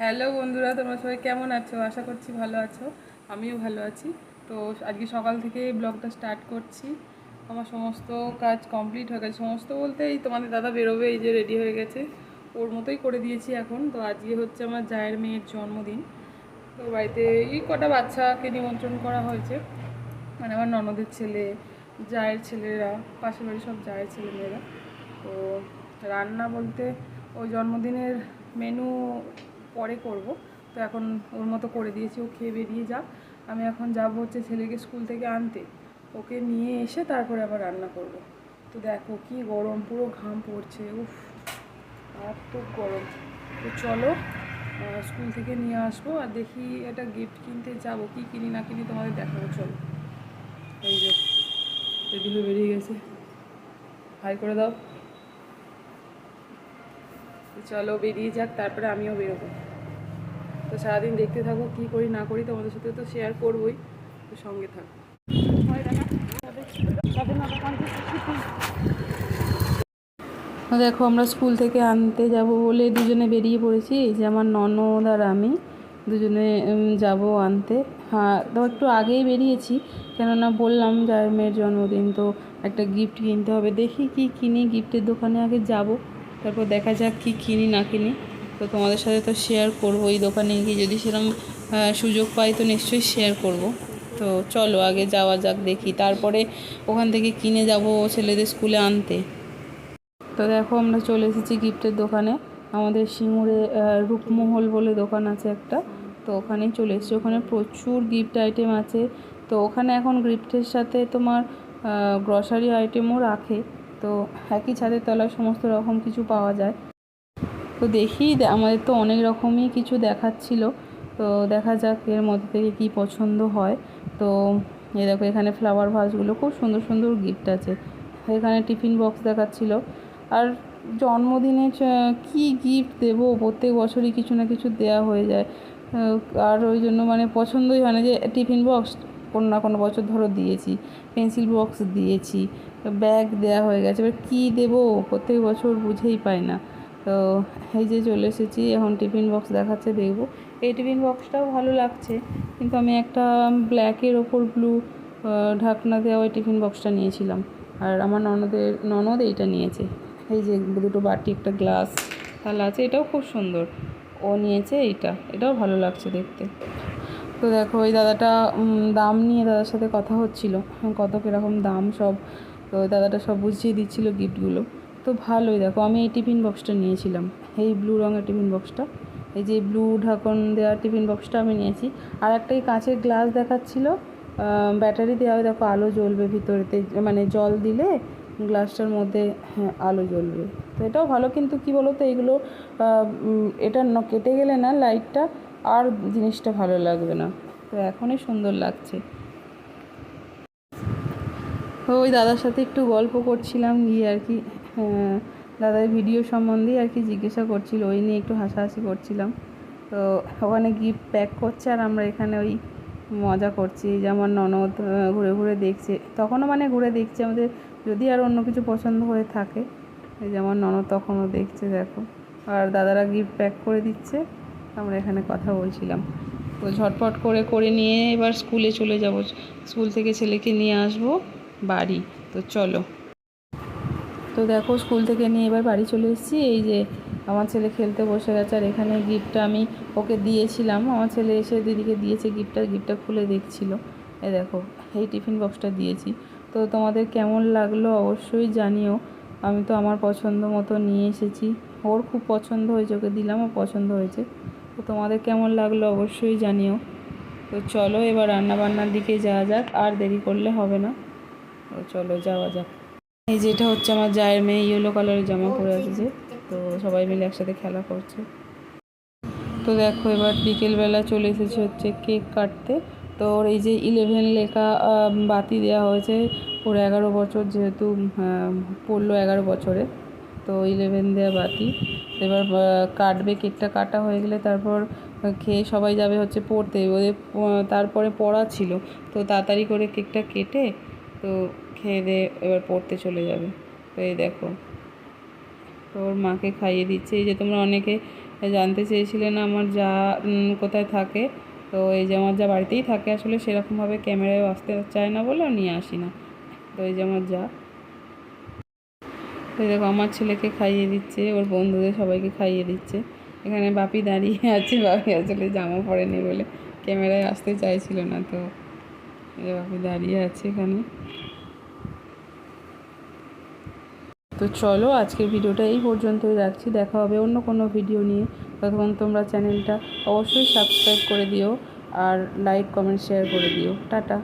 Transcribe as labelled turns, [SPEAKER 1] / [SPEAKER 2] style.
[SPEAKER 1] Hello বন্ধুরা, তোমরা সবাই কেমন আছো? আশা করছি ভালো আছো। আমিও ভালো আছি। তো আজকে সকাল থেকে ব্লগটা স্টার্ট করছি। আমার সমস্ত কাজ কমপ্লিট হয়ে গেছে। সমস্ত বলতে এই তোমাদের দাদা বেরোবে, এই যে রেডি হয়ে গেছে, ওর মতোই করে দিয়েছি এখন। তো আজকে হচ্ছে আমার জায়ের মেয়ের জন্মদিন। তো বাড়িতে এই কটা বাচ্চাকে নিমন্ত্রণ করা হয়েছে, মানে আমার ননদের ছেলে, জায়ের ছেলেরা, পাশের বাড়ির সব জায়ের ছেলেমেয়েরা। তো রান্না বলতে ওই জন্মদিনের মেনু পরে করব। তো এখন ওর মতো করে দিয়েছি, ও খেয়ে বেরিয়ে যাক। আমি এখন যাব হচ্ছে ছেলেকে স্কুল থেকে আনতে, ওকে নিয়ে এসে তারপরে আবার রান্না করব। তো দেখো কি গরম, পুরো ঘাম পড়ছে, উফ এত গরম। তো চলো স্কুল থেকে নিয়ে আসবো, আর দেখি একটা গিফট কিনতে যাব, কি কিনি না কিনি তোমাদের দেখাবো। চলো, এই যে রেডি হয়ে বেরিয়ে গেছে, হাই করে দাও। চলো বেরিয়ে যাক, তারপরে আমিও বেরোবো। তো সারাদিন দেখতে থাকো, কী করি না করি তোমাদের সাথে তো শেয়ার করবোই, তো সঙ্গে থাকো। দেখো আমরা স্কুল থেকে আনতে যাব বলে দুজনে বেরিয়ে পড়েছি। এই যে আমার ননদ আর আমি দুজনে যাব আনতে। হ্যাঁ, তো একটু আগেই বেরিয়েছি, কেননা বললাম যার মেয়ের জন্মদিন, তো একটা গিফট কিনতে হবে। দেখি কি কিনি, গিফটের দোকানে আগে যাব, তারপর দেখা যাক কি কিনি না কিনি। তো তোমাদের সাথে তো শেয়ার করবো, এই দোকানে গিয়ে যদি সেরকম সুযোগ পাই তো নিশ্চয়ই শেয়ার করব। তো চলো আগে যাওয়া যাক, দেখি তারপরে ওখান থেকে কিনে যাব ছেলেদের স্কুলে আনতে। তো দেখো আমরা চলে এসেছি গিফটের দোকানে। আমাদের সিঙ্গুরে রূপমহল বলে দোকান আছে একটা, তো ওখানেই চলে এসেছি। ওখানে প্রচুর গিফট আইটেম আছে। তো ওখানে এখন গিফটের সাথে তোমার গ্রসারি আইটেমও রাখে। তো একই ছাদের তলায় সমস্ত রকম কিছু পাওয়া যায়। তো দেখি, আমাদের তো অনেক রকমই কিছু দেখাচ্ছিল, তো দেখা যাক এর মধ্যে থেকে কী পছন্দ হয়। তো এই দেখো এখানে ফ্লাওয়ার ভাসগুলো খুব সুন্দর সুন্দর গিফট আছে। এখানে টিফিন বক্স দেখাচ্ছিল। আর জন্মদিনে কী গিফট দেবো, প্রত্যেক বছরই কিছু না কিছু দেওয়া হয়ে যায়। আর ওই জন্য মানে পছন্দই হয় না যে টিফিন বক্স কোনো না কোনো বছর ধরো দিয়েছি, পেন্সিল বক্স দিয়েছি, ব্যাগ দেওয়া হয়ে গেছে, এবার কী দেবো প্রত্যেক বছর বুঝেই পাই না। তো এই যে চলে এসেছি, এখন টিফিন বক্স দেখাচ্ছে, দেখব। এই টিফিন বক্সটাও ভালো লাগছে, কিন্তু আমি একটা ব্ল্যাকের ওপর ব্লু ঢাকনা দেওয়া ওই টিফিন বক্সটা নিয়েছিলাম। আর আমার ননদ এইটা নিয়েছে। এই যে দুটো বাটি, একটা গ্লাস থালা আছে, এটাও খুব সুন্দর। ও নিয়েছে এইটা, এটাও ভালো লাগছে দেখতে। তো দেখো ওই দাদাটা দাম নিয়ে দাদার সাথে কথা হচ্ছিল, কত কীরকম দাম সব। তো দাদাটা সব বুঝিয়ে দিচ্ছিলো গিফটগুলো। তো ভালোই, দেখো আমি এই টিফিন বক্সটা নিয়েছিলাম, এই ব্লু রঙের টিফিন বক্সটা। এই যে ব্লু ঢাকন দেওয়া টিফিন বক্সটা আমি নিয়েছি। আর একটা এই কাঁচের গ্লাস দেখাচ্ছিলো, ব্যাটারি দেওয়া, দেখো আলো জ্বলবে ভিতরেতে, মানে জল দিলে গ্লাসটার মধ্যে হ্যাঁ আলো জ্বলবে। তো এটাও ভালো, কিন্তু কি বলো তো এইগুলো এটা কেটে গেলে না লাইটটা, আর জিনিসটা ভালো লাগবে না। তো এখনই সুন্দর লাগছে। তো ওই দাদার সাথে একটু গল্প করছিলাম গিয়ে আর কি, দাদার ভিডিও সম্বন্ধেই আর কি জিজ্ঞাসা করছিল, ওই নিয়ে একটু হাসাহাসি করছিলাম। তো ওখানে গিফট প্যাক করছে আর আমরা এখানে ওই মজা করছি। যে আমার ননদ ঘুরে ঘুরে দেখছে, তখনও মানে ঘুরে দেখছে আমাদের, যদি আর অন্য কিছু পছন্দ হয়ে থাকে। এই যে আমার ননদ তখনও দেখছে, দেখো। আর দাদারা গিফট প্যাক করে দিচ্ছে, আমরা এখানে কথা বলছিলাম। তো ঝটপট করে করে নিয়ে এবার স্কুলে চলে যাব, স্কুল থেকে ছেলেকে নিয়ে আসবো বাড়ি। তো চলো। তো দেখো স্কুল থেকে নিয়ে এবার বাড়ি চলে এসেছি। এই যে আমার ছেলে খেলতে বসে গেছে, আর এখানে গিফটটা আমি ওকে দিয়েছিলাম, আমার ছেলে এসে দিদিকে দিয়েছে গিফটটা খুলে দেখছিল। এই দেখো এই টিফিন বক্সটা দিয়েছি। তো তোমাদের কেমন লাগলো অবশ্যই জানিও। আমি তো আমার পছন্দ মতো নিয়ে এসেছি, ওর খুব পছন্দ হয়েছে, ওকে দিলাম, ও পছন্দ হয়েছে। তো তোমাদের কেমন লাগলো অবশ্যই জানিও। তো চলো এবার রান্নাবান্নার দিকে যাওয়া যাক, আর দেরি করলে হবে না। তো চলো যাওয়া যাক। এই যেটা হচ্ছে আমার জায়ের মেয়ে, ইয়েলো কালারের জামা পরে আছে যে, তো সবাই মিলে একসাথে খেলা করছে। তো দেখো এবার বিকেলবেলা চলে এসেছে হচ্ছে কেক কাটতে। তো ওর এই যে 11 লেখা বাতি দেওয়া হয়েছে, ওর 11 বছর যেহেতু পড়লো 11 বছরে, তো 11 দেওয়া বাতি। এবার কাটবে, কেকটা কাটা হয়ে গেলে তারপর খেয়ে সবাই যাবে হচ্ছে পড়তে, ওদের তারপরে পড়া ছিল। তো তাড়াতাড়ি করে কেকটা কেটে তো খেয়ে দিয়ে এবার পড়তে চলে যাবে। তো এই দেখো, তো ওর মাকে খাইয়ে দিচ্ছে। এই যে তোমরা অনেকে জানতে চেয়েছিলেন আমার যা কোথায় থাকে। তো এই যে আমার যা বাড়িতেই থাকে, আসলে সেরকমভাবে ক্যামেরায় আসতে চায় না বলে নিয়ে আসি না। তো এই যে আমার যা, তো দেখো আমার ছেলেকে খাইয়ে দিচ্ছে, ওর বন্ধুদের সবাইকে খাইয়ে দিচ্ছে। এখানে বাপি দাঁড়িয়ে আছে, বাপি আসলে জামা পরেনি বলে ক্যামেরায় আসতে চাইছিল না। তো এই যে বাপি দাঁড়িয়ে আছে এখানে। তো চলো আজকের ভিডিওটা এই পর্যন্তই রাখছি, দেখা হবে অন্য কোনো ভিডিও নিয়ে। ততক্ষণ তোমরা চ্যানেলটা অবশ্যই সাবস্ক্রাইব করে দিও আর লাইক কমেন্ট শেয়ার করে দিও। টাটা।